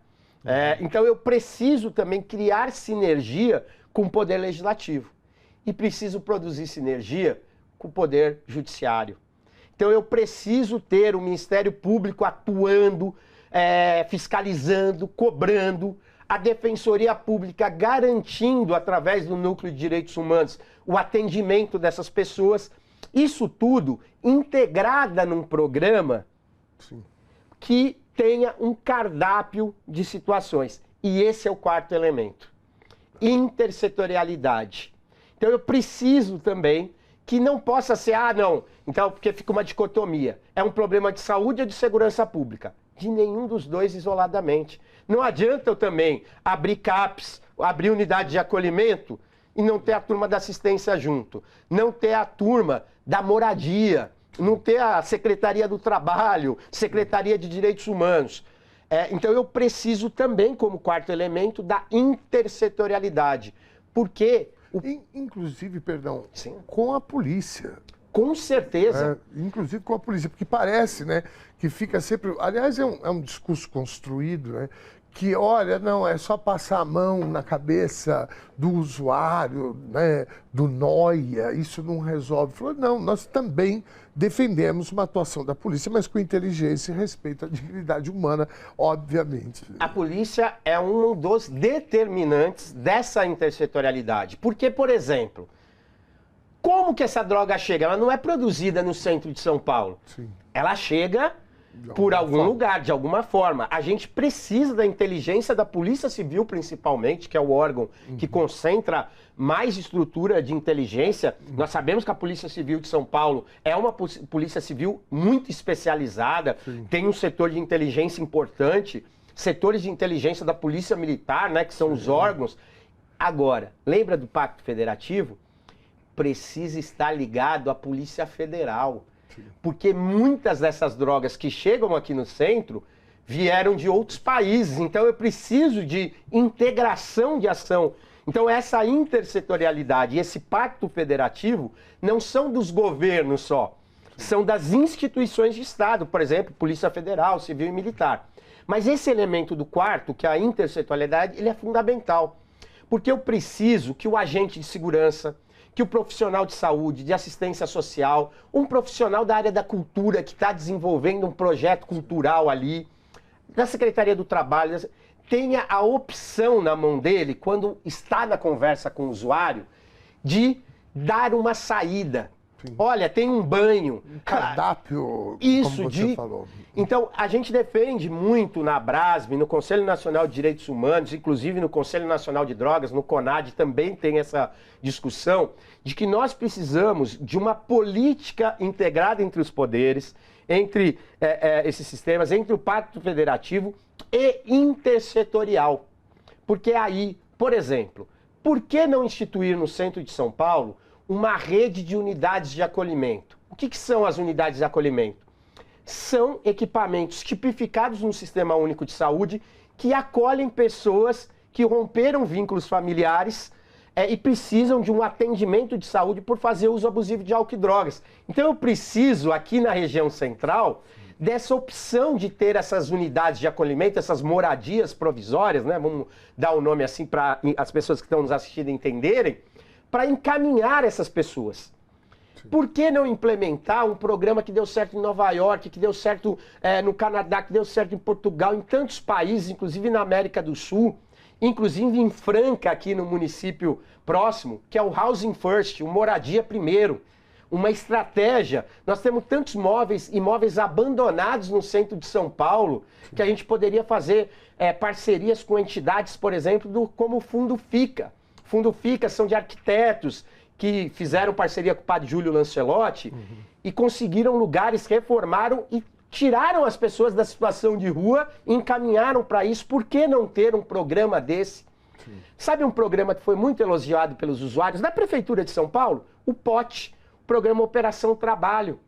Então eu preciso também criar sinergia com o poder legislativo. E preciso produzir sinergia com o poder judiciário. Então eu preciso ter o Ministério Público atuando, fiscalizando, cobrando, a Defensoria Pública garantindo, através do Núcleo de Direitos Humanos, o atendimento dessas pessoas. Isso tudo integrada num programa que tenha um cardápio de situações. E esse é o quarto elemento. intersetorialidade. Então eu preciso também que não possa ser, não, então porque fica uma dicotomia. É um problema de saúde ou de segurança pública? De nenhum dos dois isoladamente. Não adianta eu também abrir CAPs, abrir unidade de acolhimento e não ter a turma da assistência junto, não ter a turma da moradia, não ter a Secretaria do Trabalho, Secretaria de Direitos Humanos. Então eu preciso também, como quarto elemento, da intersetorialidade. Porque... Inclusive, perdão, Sim. com a polícia. Com certeza. Inclusive com a polícia, porque parece, né, que fica sempre... Aliás, é um discurso construído, né, que, olha, não, é só passar a mão na cabeça do usuário, né, do nóia, isso não resolve. Falou, não, nós também defendemos uma atuação da polícia, mas com inteligência e respeito à dignidade humana, obviamente. A polícia é um dos determinantes dessa intersetorialidade. Porque, por exemplo, como que essa droga chega? Ela não é produzida no centro de São Paulo. Sim. Ela chega por algum lugar, de alguma forma. A gente precisa da inteligência da Polícia Civil, principalmente, que é o órgão que concentra mais estrutura de inteligência. Nós sabemos que a Polícia Civil de São Paulo é uma polícia civil muito especializada, tem um setor de inteligência importante, setores de inteligência da Polícia Militar, né, que são os órgãos. Agora, lembra do Pacto Federativo? Precisa estar ligado à Polícia Federal. Porque muitas dessas drogas que chegam aqui no centro vieram de outros países. Então eu preciso de integração de ação. Então essa intersetorialidade e esse pacto federativo não são dos governos só. São das instituições de Estado, por exemplo, Polícia Federal, Civil e Militar. Mas esse elemento do quarto, que é a intersetorialidade, ele é fundamental. Porque eu preciso que o agente de segurança, que o profissional de saúde, de assistência social, um profissional da área da cultura que está desenvolvendo um projeto cultural ali, da Secretaria do Trabalho, tenha a opção na mão dele, quando está na conversa com o usuário, de dar uma saída. Sim. Olha, tem um banho. Um cardápio, isso, como você falou. Então, a gente defende muito na Abrasme, no Conselho Nacional de Direitos Humanos, inclusive no Conselho Nacional de Drogas, no CONAD também tem essa discussão, de que nós precisamos de uma política integrada entre os poderes, entre esses sistemas, entre o Pacto Federativo e intersetorial. Porque aí, por exemplo, por que não instituir no centro de São Paulo uma rede de unidades de acolhimento? O que são as unidades de acolhimento? São equipamentos tipificados no Sistema Único de Saúde que acolhem pessoas que romperam vínculos familiares e precisam de um atendimento de saúde por fazer uso abusivo de álcool e drogas. Então eu preciso, aqui na região central, dessa opção de ter essas unidades de acolhimento, essas moradias provisórias, né? Vamos dar o nome assim para as pessoas que estão nos assistindo entenderem, para encaminhar essas pessoas. Sim. Por que não implementar um programa que deu certo em Nova York, que deu certo no Canadá, que deu certo em Portugal, em tantos países, inclusive na América do Sul, inclusive em Franca, aqui no município próximo, que é o Housing First, o Moradia Primeiro. Uma estratégia. Nós temos tantos imóveis abandonados no centro de São Paulo, que a gente poderia fazer parcerias com entidades, por exemplo, como o Fundo FICA. Fundo FICA são de arquitetos que fizeram parceria com o padre Júlio Lancelotti e conseguiram lugares, reformaram e tiraram as pessoas da situação de rua e encaminharam para isso. Por que não ter um programa desse? Sim. Sabe um programa que foi muito elogiado pelos usuários da Prefeitura de São Paulo? O POT, Programa Operação Trabalho.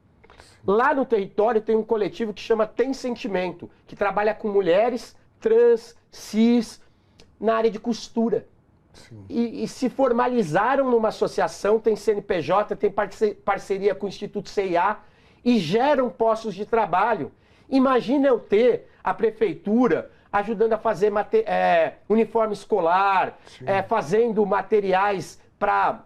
Lá no território tem um coletivo que chama Tem Sentimento, que trabalha com mulheres trans, cis, na área de costura. E se formalizaram numa associação, tem CNPJ, tem parceria com o Instituto CIA e geram postos de trabalho. Imagina eu ter a prefeitura ajudando a fazer uniforme escolar, fazendo materiais para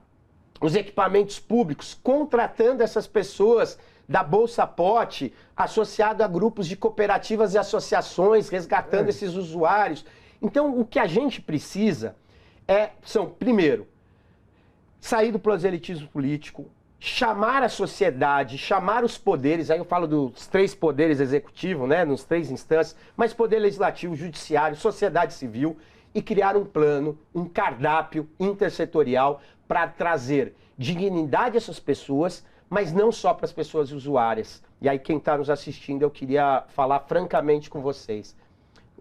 os equipamentos públicos, contratando essas pessoas da Bolsa Pote, associado a grupos de cooperativas e associações, resgatando esses usuários. Então, o que a gente precisa são, primeiro, sair do proselitismo político, chamar a sociedade, chamar os poderes, aí eu falo dos 3 poderes executivos, né, nos 3 instâncias, mas poder legislativo, judiciário, sociedade civil, e criar um plano, um cardápio intersetorial para trazer dignidade a essas pessoas, mas não só para as pessoas usuárias. E aí quem está nos assistindo, eu queria falar francamente com vocês.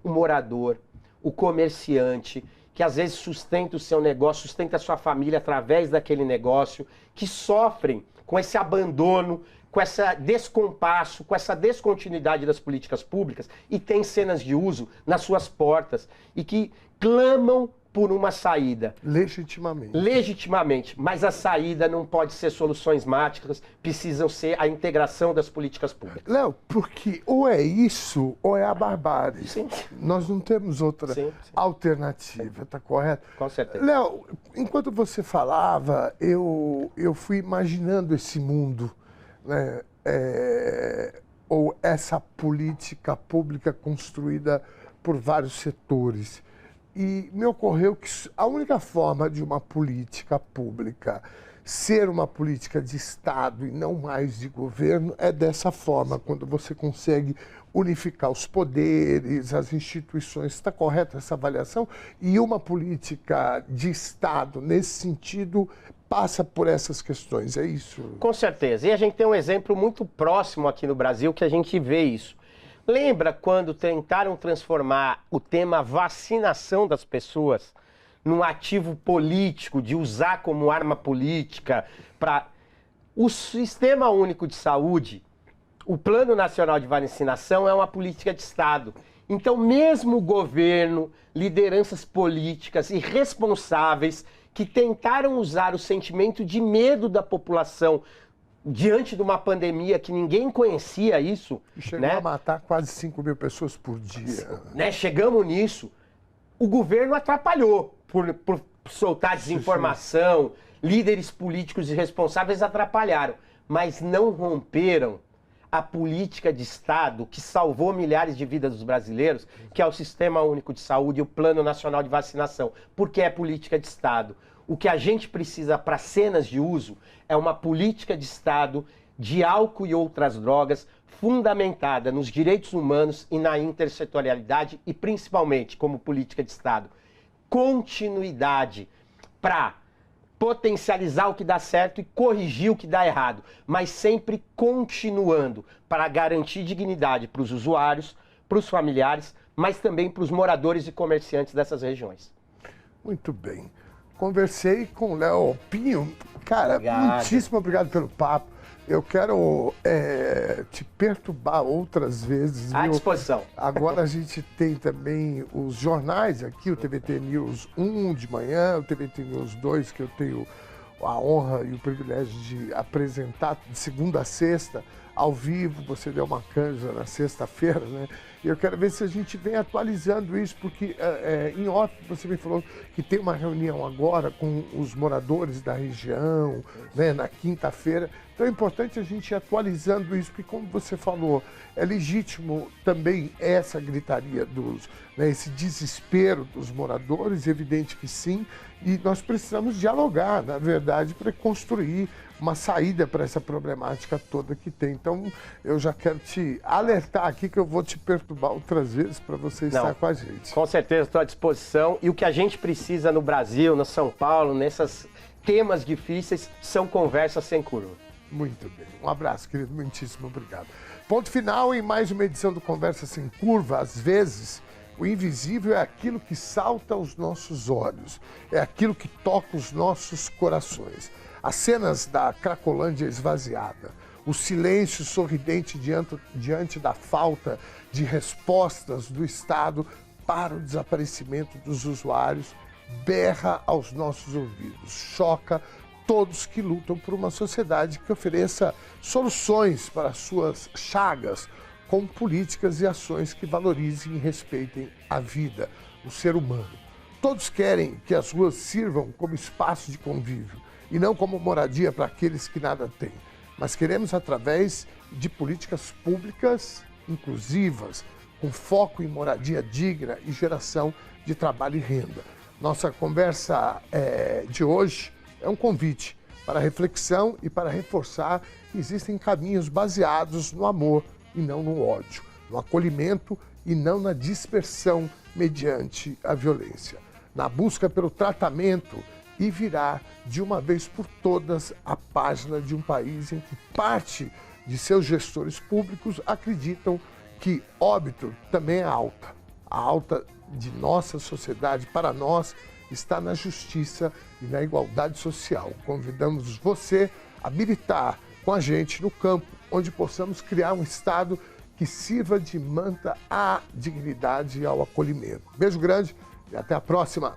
O morador, o comerciante, que às vezes sustenta o seu negócio, sustenta a sua família através daquele negócio, que sofrem com esse abandono, com esse descompasso, com essa descontinuidade das políticas públicas e tem cenas de uso nas suas portas e que clamam por uma saída. Legitimamente. Legitimamente, mas a saída não pode ser soluções mágicas, precisam ser a integração das políticas públicas. Léo, porque ou é isso ou é a barbárie. Sim. Nós não temos outra alternativa, tá correto? Com certeza. Léo, enquanto você falava, eu fui imaginando esse mundo, né? Ou essa política pública construída por vários setores. E me ocorreu que a única forma de uma política pública ser uma política de Estado e não mais de governo é dessa forma, quando você consegue unificar os poderes, as instituições. Está correta essa avaliação? E uma política de Estado, nesse sentido, passa por essas questões, é isso? Com certeza. E a gente tem um exemplo muito próximo aqui no Brasil que a gente vê isso. Lembra quando tentaram transformar o tema vacinação das pessoas num ativo político, de usar como arma política para... O Sistema Único de Saúde, o Plano Nacional de Vacinação é uma política de Estado. Então, mesmo o governo, lideranças políticas e responsáveis que tentaram usar o sentimento de medo da população diante de uma pandemia que ninguém conhecia isso... Chegou a matar quase 5 mil pessoas por dia. Né? Chegamos nisso. O governo atrapalhou por soltar desinformação, líderes políticos irresponsáveis atrapalharam, mas não romperam a política de Estado que salvou milhares de vidas dos brasileiros, que é o Sistema Único de Saúde e o Plano Nacional de Vacinação, porque é política de Estado. O que a gente precisa para cenas de uso é uma política de Estado de álcool e outras drogas fundamentada nos direitos humanos e na intersetorialidade e principalmente como política de Estado. Continuidade para potencializar o que dá certo e corrigir o que dá errado, mas sempre continuando para garantir dignidade para os usuários, para os familiares, mas também para os moradores e comerciantes dessas regiões. Muito bem. Conversei com o Léo Pinho. Cara, muitíssimo obrigado pelo papo. Eu quero te perturbar outras vezes. À disposição. Agora a gente tem também os jornais aqui, o TVT News 1 de manhã, o TVT News 2, que eu tenho a honra e o privilégio de apresentar de segunda a sexta, ao vivo. Você deu uma canja na sexta-feira, né? E eu quero ver se a gente vem atualizando isso, porque em off você me falou que tem uma reunião agora com os moradores da região, né, na quinta-feira. Então é importante a gente ir atualizando isso, porque como você falou, é legítimo também essa gritaria né, esse desespero dos moradores, evidente que sim, e nós precisamos dialogar, na verdade, para construir uma saída para essa problemática toda que tem. Então, eu já quero te alertar aqui que eu vou te perturbar outras vezes para você estar com a gente. Com certeza, estou à disposição. E o que a gente precisa no Brasil, no São Paulo, nesses temas difíceis, são conversas sem curva. Muito bem. Um abraço, querido. Muitíssimo obrigado. Ponto final em mais uma edição do Conversa Sem Curva. Às vezes, o invisível é aquilo que salta aos nossos olhos, é aquilo que toca os nossos corações. As cenas da Cracolândia esvaziada, o silêncio sorridente diante da falta de respostas do Estado para o desaparecimento dos usuários, berra aos nossos ouvidos, choca todos que lutam por uma sociedade que ofereça soluções para as suas chagas, com políticas e ações que valorizem e respeitem a vida, o ser humano. Todos querem que as ruas sirvam como espaço de convívio e não como moradia para aqueles que nada têm. Mas queremos através de políticas públicas inclusivas, com foco em moradia digna e geração de trabalho e renda. Nossa conversa de hoje é um convite para reflexão e para reforçar que existem caminhos baseados no amor e não no ódio. no acolhimento e não na dispersão mediante a violência, na busca pelo tratamento e virar de uma vez por todas a página de um país em que parte de seus gestores públicos acreditam que óbito também é alta. A alta de nossa sociedade, para nós, está na justiça e na igualdade social. Convidamos você a militar com a gente no campo, onde possamos criar um Estado que sirva de manta à dignidade e ao acolhimento. Beijo grande e até a próxima!